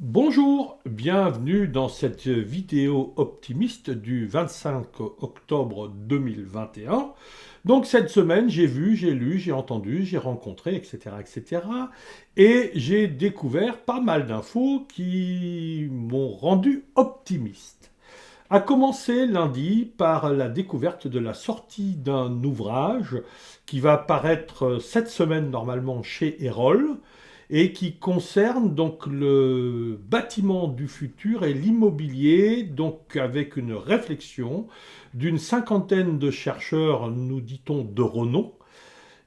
Bonjour, bienvenue dans cette vidéo optimiste du 25 octobre 2021. Donc cette semaine, j'ai vu, j'ai lu, j'ai entendu, j'ai rencontré, etc., etc. Et j'ai découvert pas mal d'infos qui m'ont rendu optimiste. A commencer lundi par la découverte de la sortie d'un ouvrage qui va paraître cette semaine normalement chez Erol et qui concerne donc le bâtiment du futur et l'immobilier, donc avec une réflexion d'une cinquantaine de chercheurs, nous dit-on, de renom,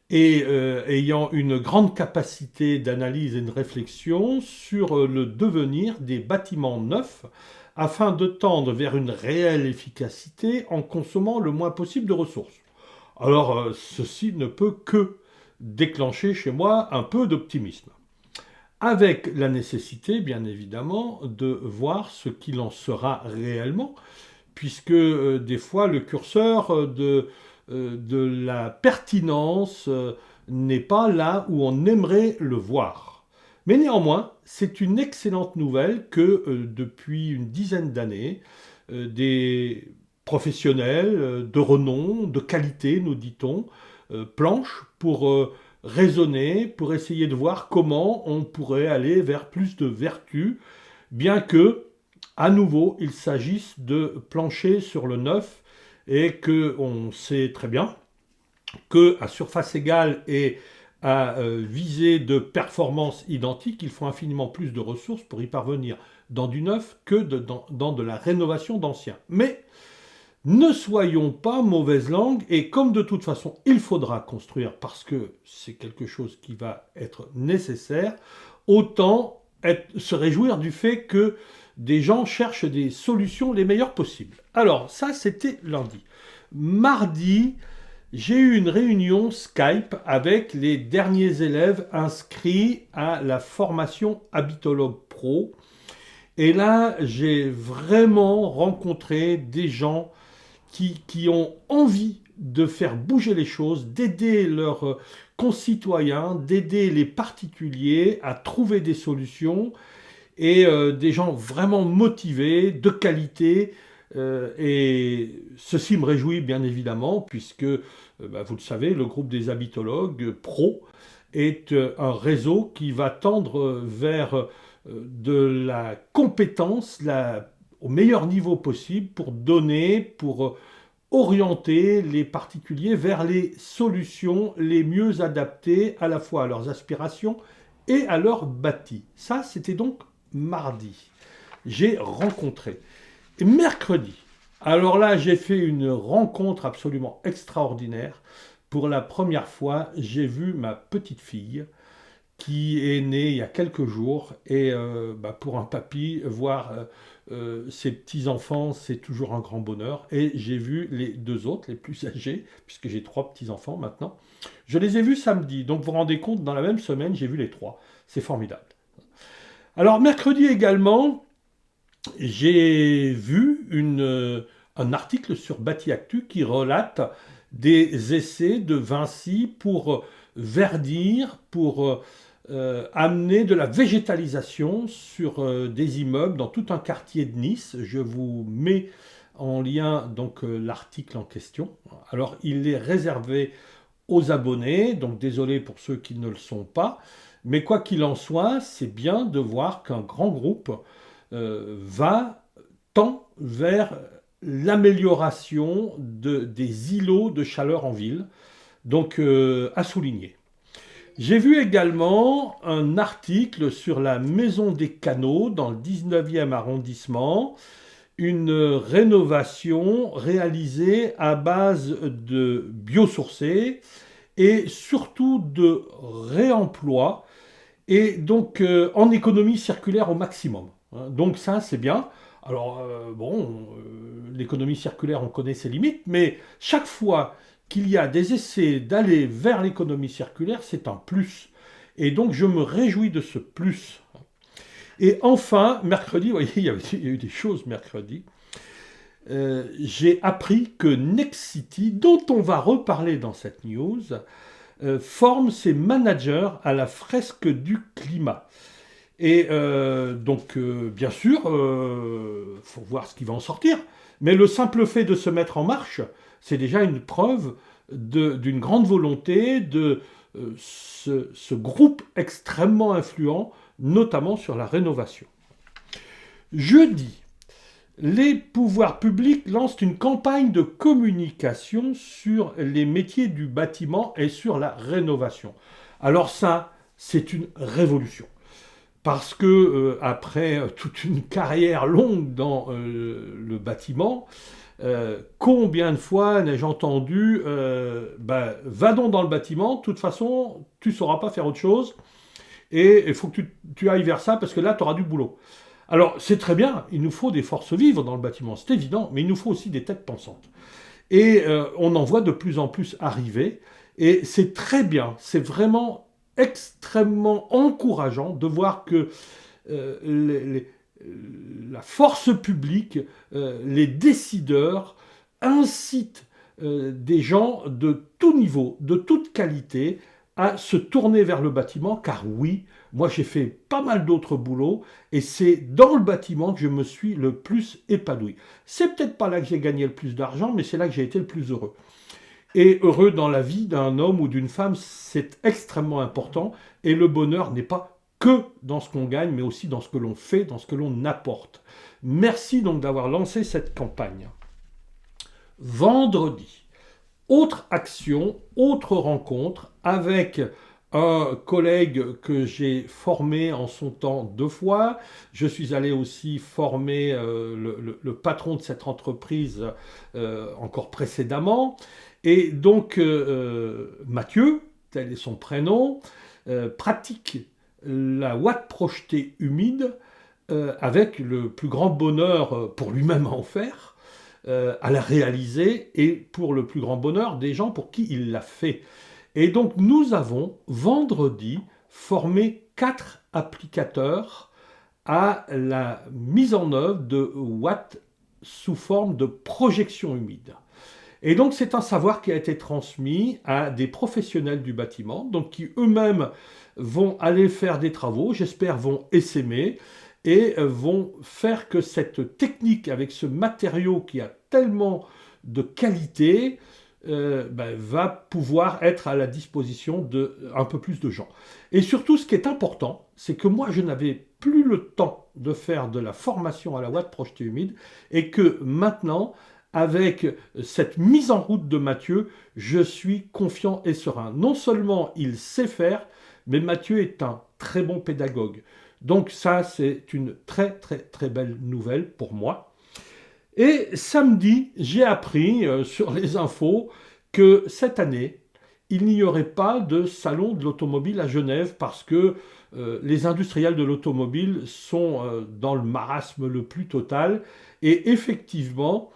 et ayant une grande capacité d'analyse et de réflexion sur le devenir des bâtiments neufs afin de tendre vers une réelle efficacité en consommant le moins possible de ressources. Alors, ceci ne peut que déclencher chez moi un peu d'optimisme. Avec la nécessité, bien évidemment, de voir ce qu'il en sera réellement, puisque des fois le curseur de la pertinence n'est pas là où on aimerait le voir. Mais néanmoins, c'est une excellente nouvelle que depuis une dizaine d'années, des professionnels de renom, de qualité, nous dit-on, planchent pour raisonner, pour essayer de voir comment on pourrait aller vers plus de vertu, bien que, à nouveau, il s'agisse de plancher sur le neuf et que on sait très bien que à surface égale et à visée de performance identique, il faut infiniment plus de ressources pour y parvenir dans du neuf que dans de la rénovation d'anciens. Mais ne soyons pas mauvaise langue, et comme de toute façon il faudra construire parce que c'est quelque chose qui va être nécessaire, autant se réjouir du fait que des gens cherchent des solutions les meilleures possibles. Alors ça c'était lundi. Mardi, j'ai eu une réunion Skype avec les derniers élèves inscrits à la formation Habitologue Pro. Et là, j'ai vraiment rencontré des gens qui ont envie de faire bouger les choses, d'aider leurs concitoyens, d'aider les particuliers à trouver des solutions et des gens vraiment motivés, de qualité. Et ceci me réjouit bien évidemment puisque, vous le savez, le groupe des habitologues pro est un réseau qui va tendre vers de la compétence au meilleur niveau possible pour donner, pour orienter les particuliers vers les solutions les mieux adaptées à la fois à leurs aspirations et à leur bâti. Ça, c'était donc mardi. J'ai rencontré. Et mercredi, alors là, j'ai fait une rencontre absolument extraordinaire. Pour la première fois, j'ai vu ma petite fille qui est née il y a quelques jours. Et pour un papy, voir ses petits-enfants, c'est toujours un grand bonheur. Et j'ai vu les deux autres, les plus âgés, puisque j'ai trois petits-enfants maintenant. Je les ai vus samedi. Donc vous vous rendez compte, dans la même semaine, j'ai vu les trois. C'est formidable. Alors mercredi également, j'ai vu un article sur Bâti Actu qui relate des essais de Vinci pour verdir, pour amener de la végétalisation sur des immeubles dans tout un quartier de Nice. Je vous mets en lien donc l'article en question. Alors il est réservé aux abonnés, donc désolé pour ceux qui ne le sont pas, mais quoi qu'il en soit, c'est bien de voir qu'un grand groupe tend vers l'amélioration des îlots de chaleur en ville, donc à souligner. J'ai vu également un article sur la Maison des Canaux dans le 19e arrondissement, une rénovation réalisée à base de biosourcés et surtout de réemploi et donc en économie circulaire au maximum. Donc ça, c'est bien. Alors, l'économie circulaire, on connaît ses limites, mais chaque fois qu'il y a des essais d'aller vers l'économie circulaire, c'est un plus. Et donc, je me réjouis de ce plus. Et enfin, mercredi, vous voyez, il y a eu des choses mercredi. J'ai appris que Nexity, dont on va reparler dans cette news, forme ses managers à la fresque du climat. Et donc, bien sûr, faut voir ce qui va en sortir. Mais le simple fait de se mettre en marche, c'est déjà une preuve d'une grande volonté de ce groupe extrêmement influent, notamment sur la rénovation. Jeudi, les pouvoirs publics lancent une campagne de communication sur les métiers du bâtiment et sur la rénovation. Alors ça, c'est une révolution. Parce que après toute une carrière longue dans le bâtiment, combien de fois n'ai-je entendu va donc dans le bâtiment, de toute façon, tu ne sauras pas faire autre chose, et il faut que tu ailles vers ça, parce que là, tu auras du boulot. Alors, c'est très bien, il nous faut des forces vives dans le bâtiment, c'est évident, mais il nous faut aussi des têtes pensantes. Et on en voit de plus en plus arriver, et c'est très bien, c'est vraiment extrêmement encourageant de voir que la force publique, les décideurs incitent des gens de tout niveau, de toute qualité, à se tourner vers le bâtiment, car oui, moi j'ai fait pas mal d'autres boulots, et c'est dans le bâtiment que je me suis le plus épanoui. C'est peut-être pas là que j'ai gagné le plus d'argent, mais c'est là que j'ai été le plus heureux. Et heureux dans la vie d'un homme ou d'une femme, c'est extrêmement important, et le bonheur n'est pas que dans ce qu'on gagne, mais aussi dans ce que l'on fait, dans ce que l'on apporte. Merci donc d'avoir lancé cette campagne. Vendredi, autre action, autre rencontre avec un collègue que j'ai formé en son temps 2 fois. Je suis allé aussi former le patron de cette entreprise encore précédemment. Et donc Mathieu, tel est son prénom, pratique la ouate projetée humide avec le plus grand bonheur pour lui-même à en faire, à la réaliser, et pour le plus grand bonheur des gens pour qui il l'a fait. Et donc nous avons vendredi formé 4 applicateurs à la mise en œuvre de watts sous forme de projection humide. Et donc c'est un savoir qui a été transmis à des professionnels du bâtiment, donc qui eux-mêmes vont aller faire des travaux, j'espère vont essaimer, et vont faire que cette technique avec ce matériau qui a tellement de qualité va pouvoir être à la disposition d'un peu plus de gens. Et surtout, ce qui est important, c'est que moi, je n'avais plus le temps de faire de la formation à la ouate projetée humide, et que maintenant, avec cette mise en route de Mathieu, je suis confiant et serein. Non seulement il sait faire, mais Mathieu est un très bon pédagogue. Donc ça, c'est une très très très belle nouvelle pour moi. Et samedi, j'ai appris sur les infos que cette année, il n'y aurait pas de salon de l'automobile à Genève parce que les industriels de l'automobile sont dans le marasme le plus total. Et effectivement,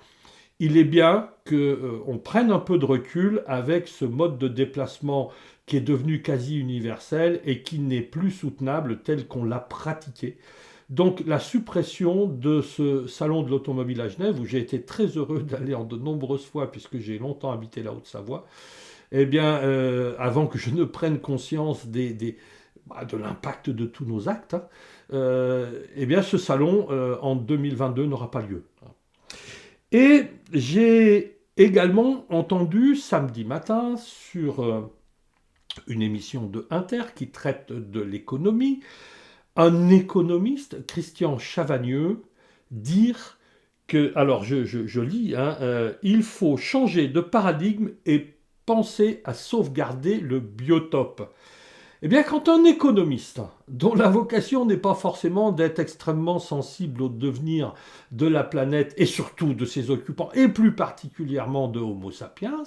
il est bien qu'on prenne un peu de recul avec ce mode de déplacement qui est devenu quasi universel et qui n'est plus soutenable tel qu'on l'a pratiqué. Donc la suppression de ce salon de l'automobile à Genève, où j'ai été très heureux d'aller en de nombreuses fois puisque j'ai longtemps habité la Haute-Savoie, eh bien, avant que je ne prenne conscience de l'impact de tous nos actes, eh bien ce salon en 2022 n'aura pas lieu. Et j'ai également entendu samedi matin sur une émission de Inter qui traite de l'économie, un économiste, Christian Chavagneux, dire que, alors je lis, il faut changer de paradigme et penser à sauvegarder le biotope. Eh bien, quand un économiste, dont la vocation n'est pas forcément d'être extrêmement sensible au devenir de la planète et surtout de ses occupants, et plus particulièrement de Homo sapiens,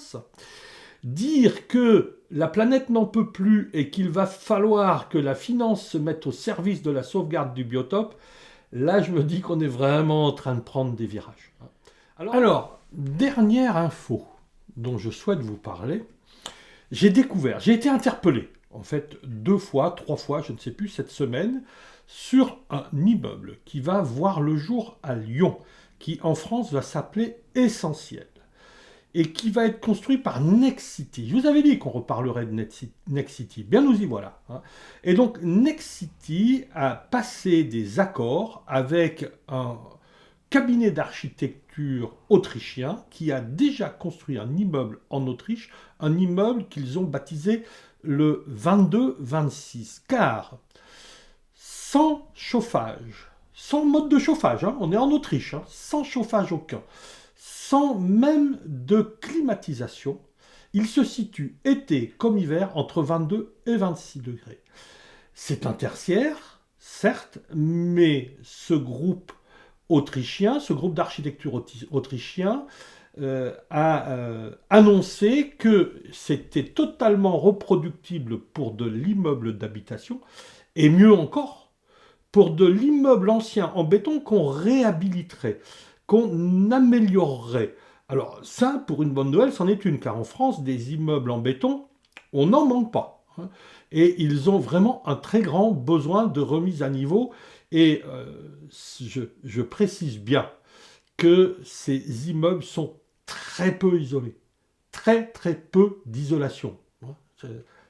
dire que la planète n'en peut plus et qu'il va falloir que la finance se mette au service de la sauvegarde du biotope, là je me dis qu'on est vraiment en train de prendre des virages. Alors, dernière info dont je souhaite vous parler, j'ai été interpellé, en fait 2 fois, 3 fois, je ne sais plus, cette semaine, sur un immeuble qui va voir le jour à Lyon, qui en France va s'appeler Essentiel. et qui va être construit par Nexity. Je vous avais dit qu'on reparlerait de Nexity. Bien, nous y voilà. Hein. Et donc, Nexity a passé des accords avec un cabinet d'architecture autrichien qui a déjà construit un immeuble en Autriche, un immeuble qu'ils ont baptisé le 22-26, car sans chauffage, sans mode de chauffage, hein, on est en Autriche, hein, sans chauffage aucun, sans même de climatisation, il se situe été comme hiver entre 22 et 26 degrés. C'est un tertiaire, certes, mais ce groupe autrichien, ce groupe d'architecture autrichien, a annoncé que c'était totalement reproductible pour de l'immeuble d'habitation, et mieux encore, pour de l'immeuble ancien en béton qu'on réhabiliterait, qu'on améliorerait. Alors ça, pour une bonne Noël, c'en est une, car en France, des immeubles en béton, on n'en manque pas. Hein. Et ils ont vraiment un très grand besoin de remise à niveau. Et je précise bien que ces immeubles sont très peu isolés. Très très peu d'isolation.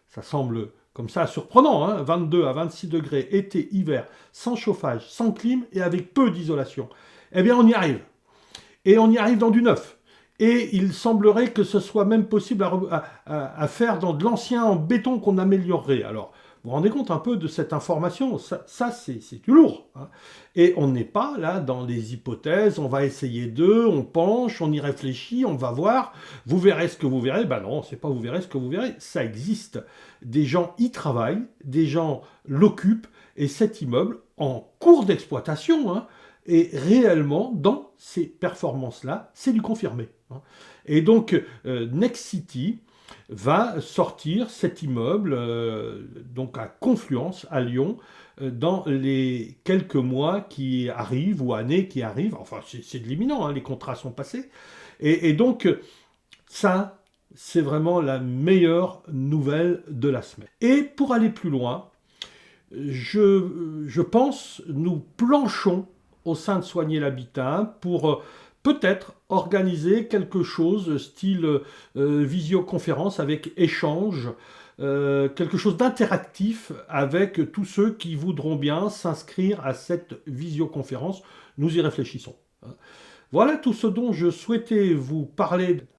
Ça semble comme ça surprenant, hein, 22 à 26 degrés, été, hiver, sans chauffage, sans clim et avec peu d'isolation. Eh bien, on y arrive. Et on y arrive dans du neuf. Et il semblerait que ce soit même possible à faire dans de l'ancien en béton qu'on améliorerait. Alors, vous vous rendez compte un peu de cette information? Ça c'est du lourd. Hein. Et on n'est pas là dans les hypothèses, on va essayer d'eux, on penche, on y réfléchit, on va voir, vous verrez ce que vous verrez. Ben non, c'est pas vous verrez ce que vous verrez, ça existe. Des gens y travaillent, des gens l'occupent, et cet immeuble, en cours d'exploitation, hein, est réellement dans ces performances-là, c'est du confirmé. Hein. Et donc, Nexity va sortir cet immeuble donc à Confluence, à Lyon, dans les quelques mois qui arrivent ou années qui arrivent. Enfin, c'est de l'imminent, hein, les contrats sont passés. Et donc, ça, c'est vraiment la meilleure nouvelle de la semaine. Et pour aller plus loin, je pense, nous planchons au sein de Soigner l'habitat pour peut-être organiser quelque chose style visioconférence avec échange, quelque chose d'interactif avec tous ceux qui voudront bien s'inscrire à cette visioconférence. Nous y réfléchissons. Voilà tout ce dont je souhaitais vous parler